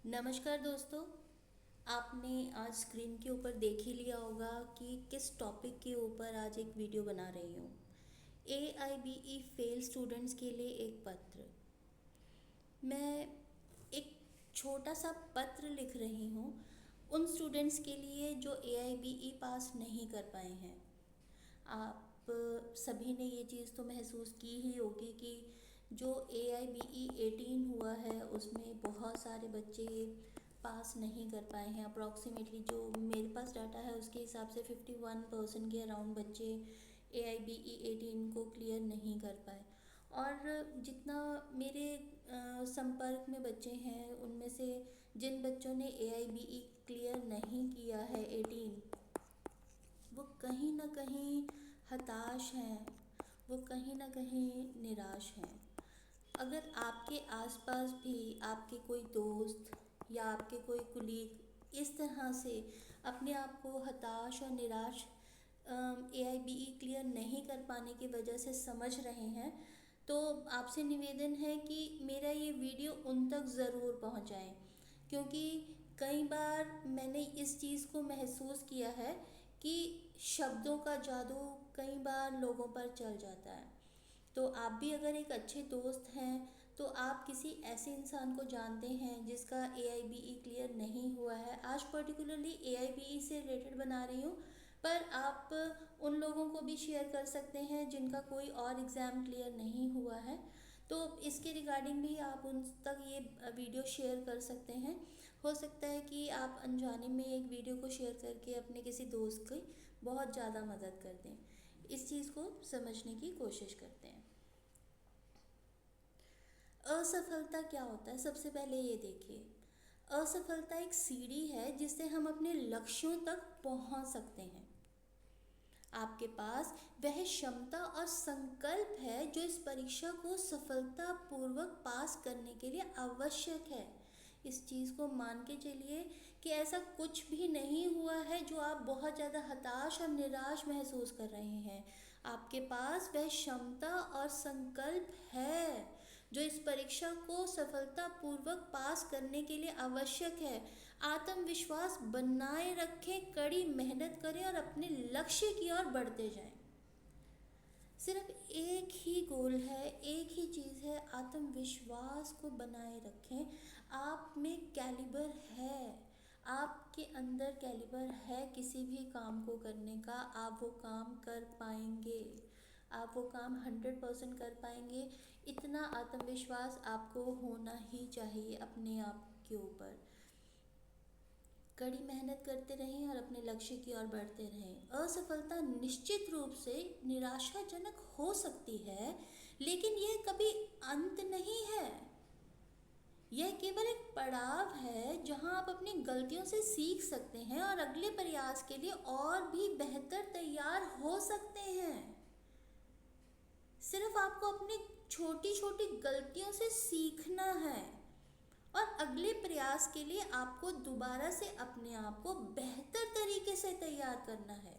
नमस्कार दोस्तों। आपने आज स्क्रीन के ऊपर देख ही लिया होगा कि किस टॉपिक के ऊपर आज एक वीडियो बना रही हूँ। AIBE फेल स्टूडेंट्स के लिए एक पत्र। मैं एक छोटा सा पत्र लिख रही हूँ उन स्टूडेंट्स के लिए जो AIBE पास नहीं कर पाए हैं। आप सभी ने ये चीज़ तो महसूस की ही होगी कि जो AIBE 18 हुआ है उसमें बहुत सारे बच्चे पास नहीं कर पाए हैं। अप्रॉक्सीमेटली जो मेरे पास डाटा है उसके हिसाब से 51% के अराउंड बच्चे AIBE 18 को क्लियर नहीं कर पाए। और जितना मेरे संपर्क में बच्चे हैं उनमें से जिन बच्चों ने AIBE क्लियर नहीं किया है 18, वो कहीं ना कहीं हताश हैं, वो कहीं ना कहीं निराश हैं। अगर आपके आसपास भी आपके कोई दोस्त या आपके कोई कुलीग इस तरह से अपने आप को हताश और निराश AIBE क्लियर नहीं कर पाने की वजह से समझ रहे हैं, तो आपसे निवेदन है कि मेरा ये वीडियो उन तक ज़रूर पहुंचाएं, क्योंकि कई बार मैंने इस चीज़ को महसूस किया है कि शब्दों का जादू कई बार लोगों पर चल जाता है। तो आप भी अगर एक अच्छे दोस्त हैं तो आप किसी ऐसे इंसान को जानते हैं जिसका AIBE क्लियर नहीं हुआ है। आज पर्टिकुलरली AIBE से रिलेटेड बना रही हूँ, पर आप उन लोगों को भी शेयर कर सकते हैं जिनका कोई और एग्ज़ाम क्लियर नहीं हुआ है। तो इसके रिगार्डिंग भी आप उन तक ये वीडियो शेयर कर सकते हैं। हो सकता है कि आप अनजाने में एक वीडियो को शेयर करके अपने किसी दोस्त की बहुत ज़्यादा मदद कर दें। इस चीज़ को समझने की कोशिश करते हैं। असफलता क्या होता है, सबसे पहले ये देखिए। असफलता एक सीढ़ी है जिससे हम अपने लक्ष्यों तक पहुंच सकते हैं। आपके पास वह क्षमता और संकल्प है जो इस परीक्षा को सफलतापूर्वक पास करने के लिए आवश्यक है। इस चीज़ को मान के चलिए कि ऐसा कुछ भी नहीं हुआ है जो आप बहुत ज़्यादा हताश और निराश महसूस कर रहे हैं। आपके पास वह क्षमता और संकल्प है जो इस परीक्षा को सफलतापूर्वक पास करने के लिए आवश्यक है। आत्मविश्वास बनाए रखें, कड़ी मेहनत करें और अपने लक्ष्य की ओर बढ़ते जाएं। सिर्फ एक ही गोल है, एक ही चीज़ है, आत्मविश्वास को बनाए रखें। आप में कैलिबर है, आपके अंदर कैलिबर है किसी भी काम को करने का। आप वो काम कर पाएंगे, आप वो काम 100% कर पाएंगे। इतना आत्मविश्वास आपको होना ही चाहिए अपने आप के ऊपर। कड़ी मेहनत करते रहें और अपने लक्ष्य की ओर बढ़ते रहें। असफलता निश्चित रूप से निराशाजनक हो सकती है, लेकिन यह कभी अंत नहीं है। यह केवल एक पड़ाव है जहां आप अपनी गलतियों से सीख सकते हैं और अगले प्रयास के लिए और भी बेहतर तैयार हो सकते हैं। सिर्फ आपको अपनी छोटी छोटी गलतियों से सीखना है और अगले प्रयास के लिए आपको दोबारा से अपने आप को बेहतर तरीके से तैयार करना है।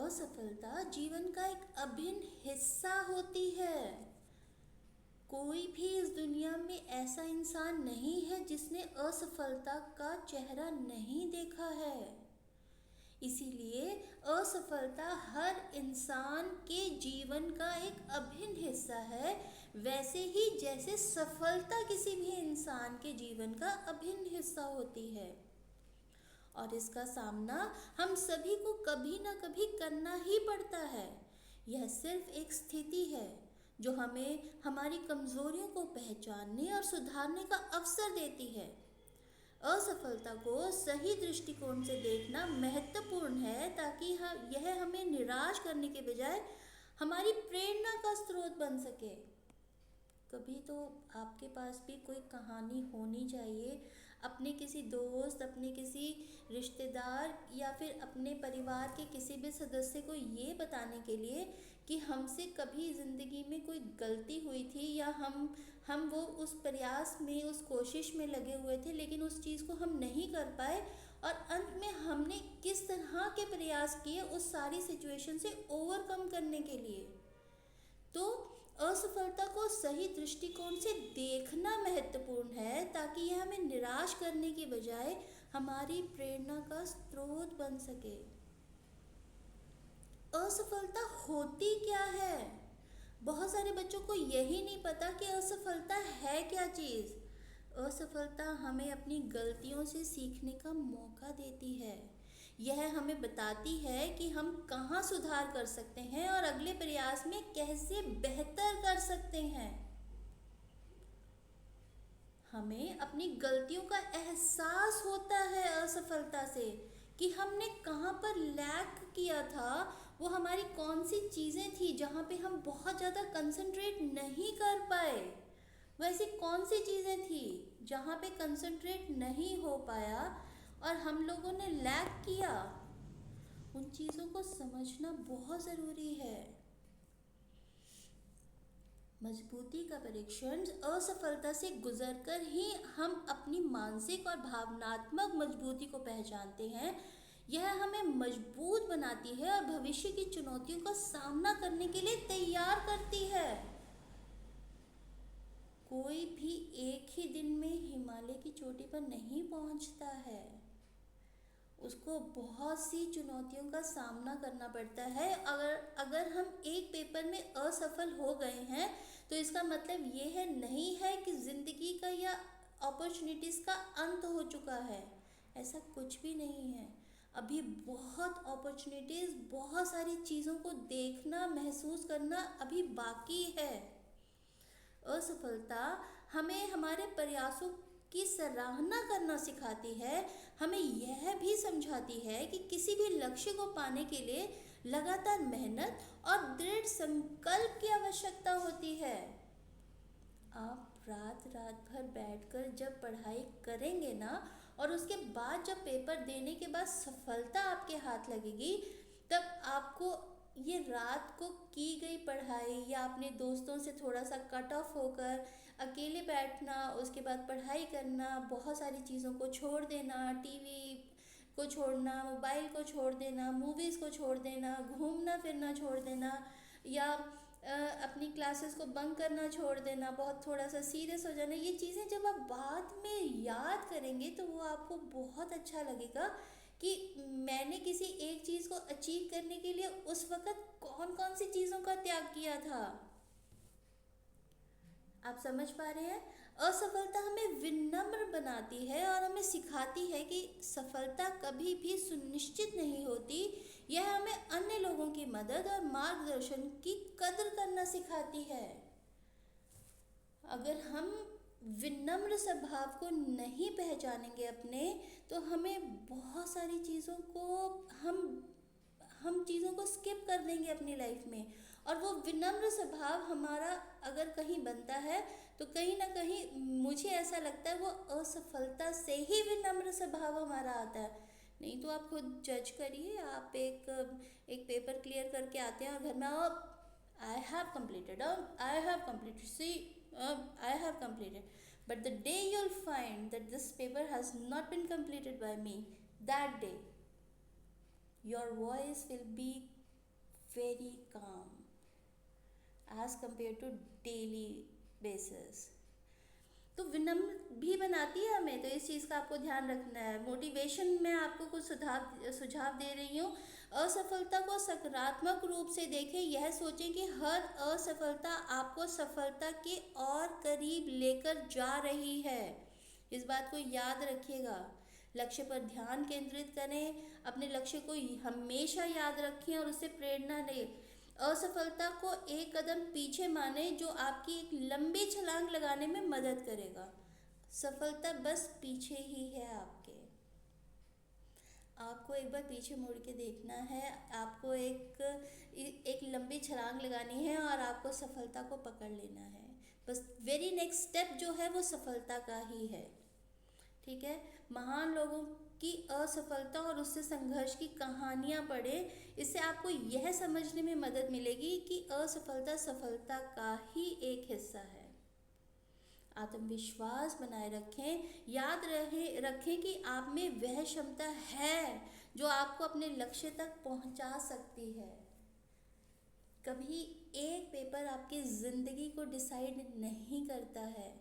असफलता जीवन का एक अभिन्न हिस्सा होती है। कोई भी इस दुनिया में ऐसा इंसान नहीं है जिसने असफलता का चेहरा नहीं देखा है। इसीलिए असफलता हर इंसान के जीवन का एक अभिन्न हिस्सा है, वैसे ही जैसे सफलता किसी भी इंसान के जीवन का अभिन्न हिस्सा होती है। और इसका सामना हम सभी को कभी ना कभी करना ही पड़ता है। यह सिर्फ एक स्थिति है जो हमें हमारी कमजोरियों को पहचानने और सुधारने का अवसर देती है। असफलता को सही दृष्टिकोण से देखना महत्वपूर्ण है ताकि यह हमें निराश करने के बजाय हमारी प्रेरणा का स्रोत बन सके। कभी तो आपके पास भी कोई कहानी होनी चाहिए, अपने किसी दोस्त, अपने किसी रिश्तेदार या फिर अपने परिवार के किसी भी सदस्य को ये बताने के लिए कि हमसे कभी ज़िंदगी में कोई गलती हुई थी या हम वो उस प्रयास में, उस कोशिश में लगे हुए थे, लेकिन उस चीज़ को हम नहीं कर पाए और अंत में हमने किस तरह के प्रयास किए उस सारी सिचुएशन से ओवरकम करने के लिए। तो असफलता को सही दृष्टिकोण से देखना महत्वपूर्ण है ताकि यह हमें निराश करने की बजाय हमारी प्रेरणा का स्रोत बन सके। असफलता होती क्या है? बहुत सारे बच्चों को यही नहीं पता कि असफलता है क्या चीज़। असफलता हमें अपनी गलतियों से सीखने का मौका देती है। यह हमें बताती है कि हम कहाँ सुधार कर सकते हैं और अगले प्रयास में कैसे बेहतर कर सकते हैं। हमें अपनी गलतियों का एहसास होता है असफलता से कि हमने कहाँ पर लैक किया था, वो हमारी कौन सी चीज़ें थी जहाँ पे हम बहुत ज़्यादा कंसंट्रेट नहीं कर पाए। वैसी कौन सी चीज़ें थी जहाँ पे कंसंट्रेट नहीं हो पाया और हम लोगों ने लैक किया। उन चीज़ों को समझना बहुत ज़रूरी है। मजबूती का परीक्षण असफलता से गुजरकर ही हम अपनी मानसिक और भावनात्मक मजबूती को पहचानते हैं। यह हमें मजबूत बनाती है और भविष्य की चुनौतियों का सामना करने के लिए तैयार करती है। कोई भी एक ही दिन में हिमालय की चोटी पर नहीं पहुंचता है। उसको बहुत सी चुनौतियों का सामना करना पड़ता है। अगर हम एक पेपर में असफल हो गए हैं तो इसका मतलब ये है नहीं है कि ज़िंदगी का या अपॉर्चुनिटीज़ का अंत हो चुका है। ऐसा कुछ भी नहीं है। अभी बहुत अपॉर्चुनिटीज़, बहुत सारी चीज़ों को देखना, महसूस करना अभी बाकी है। असफलता हमें हमारे प्रयासों की सराहना करना सिखाती है। हमें यह भी समझाती है कि किसी भी लक्ष्य को पाने के लिए लगातार मेहनत और दृढ़ संकल्प की आवश्यकता होती है। आप रात रात भर बैठकर जब पढ़ाई करेंगे ना, और उसके बाद जब पेपर देने के बाद सफलता आपके हाथ लगेगी, तब आपको ये रात को की गई पढ़ाई या अपने दोस्तों से थोड़ा सा कट ऑफ होकर अकेले बैठना, उसके बाद पढ़ाई करना, बहुत सारी चीज़ों को छोड़ देना, टीवी को छोड़ना, मोबाइल को छोड़ देना, मूवीज़ को छोड़ देना, घूमना फिरना छोड़ देना, या अपनी क्लासेस को बंक करना छोड़ देना, बहुत थोड़ा सा सीरियस हो जाना, ये चीज़ें जब आप बाद में याद करेंगे तो वो आपको बहुत अच्छा लगेगा कि मैंने किसी एक चीज़ को अचीव करने के लिए उस वक़्त कौन कौन सी चीज़ों का त्याग किया था। आप समझ पा रहे हैं? असफलता हमें विनम्र बनाती है और हमें सिखाती है कि सफलता कभी भी सुनिश्चित नहीं होती। यह हमें अन्य लोगों की मदद और मार्गदर्शन की कदर करना सिखाती है। अगर हम विनम्र स्वभाव को नहीं पहचानेंगे अपने, तो हमें बहुत सारी चीज़ों को हम चीज़ों को स्किप कर देंगे अपनी लाइफ में। और वो विनम्र स्वभाव हमारा अगर कहीं बनता है तो कहीं ना कहीं मुझे ऐसा लगता है वो असफलता से ही विनम्र स्वभाव हमारा आता है। नहीं तो आप खुद जज करिए। आप एक पेपर क्लियर करके आते हैं और घर में I have completed, I have completed, see I have completed, but the day you'll find that this paper has not been completed by me, that day your voice will be very calm as compared to daily basis। तो विनम्र भी बनाती है हमें, तो इस चीज़ का आपको ध्यान रखना है। मोटिवेशन में आपको कुछ सुझाव दे रही हूँ। असफलता को सकारात्मक रूप से देखें। यह सोचें कि हर असफलता आपको सफलता के और करीब लेकर जा रही है। इस बात को याद रखिएगा। लक्ष्य पर ध्यान केंद्रित करें, अपने लक्ष्य को हमेशा याद रखें और उससे प्रेरणा लें। असफलता को एक कदम पीछे माने जो आपकी एक लंबी छलांग लगाने में मदद करेगा। सफलता बस पीछे ही है आपके। आपको एक बार पीछे मुड़ के देखना है, आपको एक लंबी छलांग लगानी है और आपको सफलता को पकड़ लेना है। बस वेरी नेक्स्ट स्टेप जो है वो सफलता का ही है। ठीक है। महान लोगों की असफलता और उससे संघर्ष की कहानियाँ पढ़ें। इससे आपको यह समझने में मदद मिलेगी कि असफलता सफलता का ही एक हिस्सा है। आत्मविश्वास बनाए रखें। याद रखें कि आप में वह क्षमता है जो आपको अपने लक्ष्य तक पहुंचा सकती है। कभी एक पेपर आपकी ज़िंदगी को डिसाइड नहीं करता है।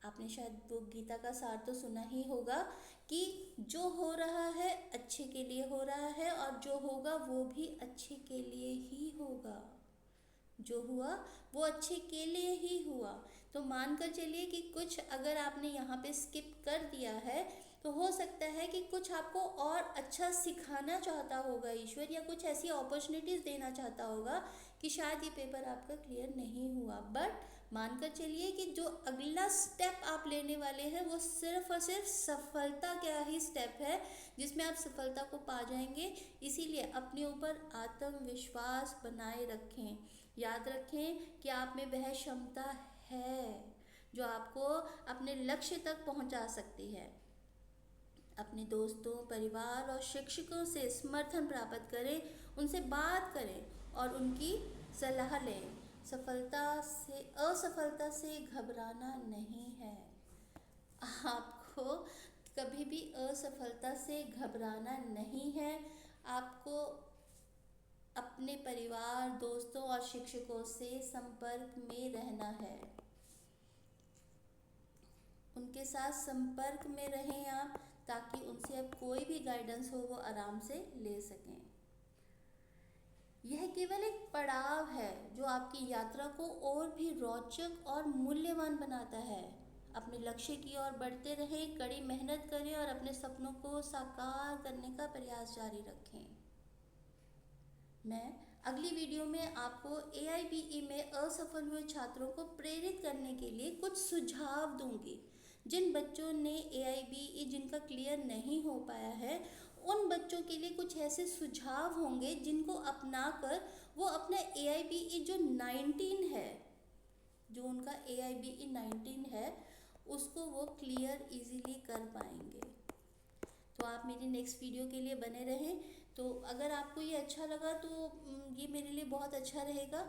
आपने शायद वो गीता का सार तो सुना ही होगा कि जो हो रहा है अच्छे के लिए हो रहा है और जो होगा वो भी अच्छे के लिए ही होगा। जो हुआ वो अच्छे के लिए ही हुआ। तो मानकर चलिए कि कुछ अगर आपने यहाँ पे स्किप कर दिया है तो हो सकता है कि कुछ आपको और अच्छा सिखाना चाहता होगा ईश्वर, या कुछ ऐसी अपॉर्चुनिटीज़ देना चाहता होगा कि शायद ये पेपर आपका क्लियर नहीं हुआ। बट मानकर चलिए कि जो अगला स्टेप आप लेने वाले हैं वो सिर्फ और सिर्फ सफलता का ही स्टेप है, जिसमें आप सफलता को पा जाएंगे। इसीलिए अपने ऊपर आत्मविश्वास बनाए रखें। याद रखें कि आप में वह क्षमता है जो आपको अपने लक्ष्य तक पहुंचा सकती है। अपने दोस्तों, परिवार और शिक्षकों से समर्थन प्राप्त करें, उनसे बात करें और उनकी सलाह लें। असफलता से घबराना नहीं है। आपको कभी भी असफलता से घबराना नहीं है। आपको अपने परिवार, दोस्तों और शिक्षकों से संपर्क में रहना है। उनके साथ संपर्क में रहें आप, ताकि उनसे अब कोई भी गाइडेंस हो वो आराम से ले सकें। यह केवल एक पड़ाव है जो आपकी यात्रा को और भी रोचक और मूल्यवान बनाता है। अपने लक्ष्य की ओर बढ़ते रहें, कड़ी मेहनत करें और अपने सपनों को साकार करने का प्रयास जारी रखें। मैं अगली वीडियो में आपको AIBE में असफल हुए छात्रों को प्रेरित करने के लिए कुछ सुझाव दूंगी। जिन बच्चों ने AIBE जिनका क्लियर नहीं हो पाया है, उन बच्चों के लिए कुछ ऐसे सुझाव होंगे जिनको अपनाकर वो अपना AIBE जो 19 है, जो उनका AIBE 19 है, उसको वो क्लियर इजीली कर पाएंगे। तो आप मेरी नेक्स्ट वीडियो के लिए बने रहें। तो अगर आपको ये अच्छा लगा तो ये मेरे लिए बहुत अच्छा रहेगा।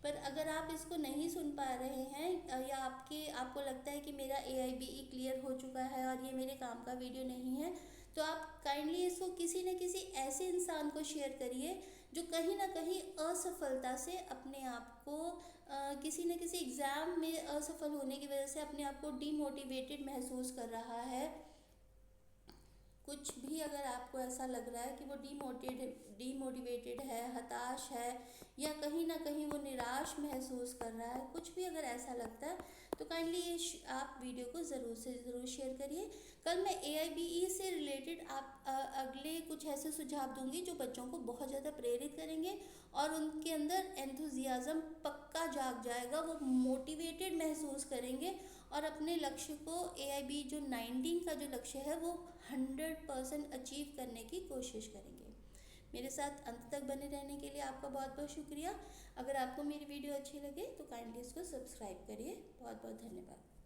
पर अगर आप इसको नहीं सुन पा रहे हैं या आपको लगता है कि मेरा AIBE क्लियर हो चुका है और ये मेरे काम का वीडियो नहीं है, तो आप काइंडली इसको किसी न किसी ऐसे इंसान को शेयर करिए जो कहीं ना कहीं असफलता से अपने आप को किसी न किसी एग्ज़ाम में असफल होने की वजह से अपने आप को डीमोटिवेटेड महसूस कर रहा है। कुछ भी अगर आपको ऐसा लग रहा है कि वो डीमोटिवेटेड है, हताश है, या कहीं ना कहीं वो निराश महसूस कर रहा है, कुछ भी अगर ऐसा लगता है तो काइंडली ये आप वीडियो को ज़रूर से ज़रूर शेयर करिए। कल मैं AIBE से रिलेटेड अगले कुछ ऐसे सुझाव दूंगी जो बच्चों को बहुत ज़्यादा प्रेरित करेंगे और उनके अंदर एंथुजियाज़म पक्का जाग जाएगा। वो मोटिवेटेड महसूस करेंगे और अपने लक्ष्य को AIBE जो 19 का जो लक्ष्य है वो 100% अचीव करने की कोशिश करेंगे। मेरे साथ अंत तक बने रहने के लिए आपका बहुत बहुत शुक्रिया। अगर आपको मेरी वीडियो अच्छी लगे तो काइंडली इसको सब्सक्राइब करिए। बहुत बहुत धन्यवाद।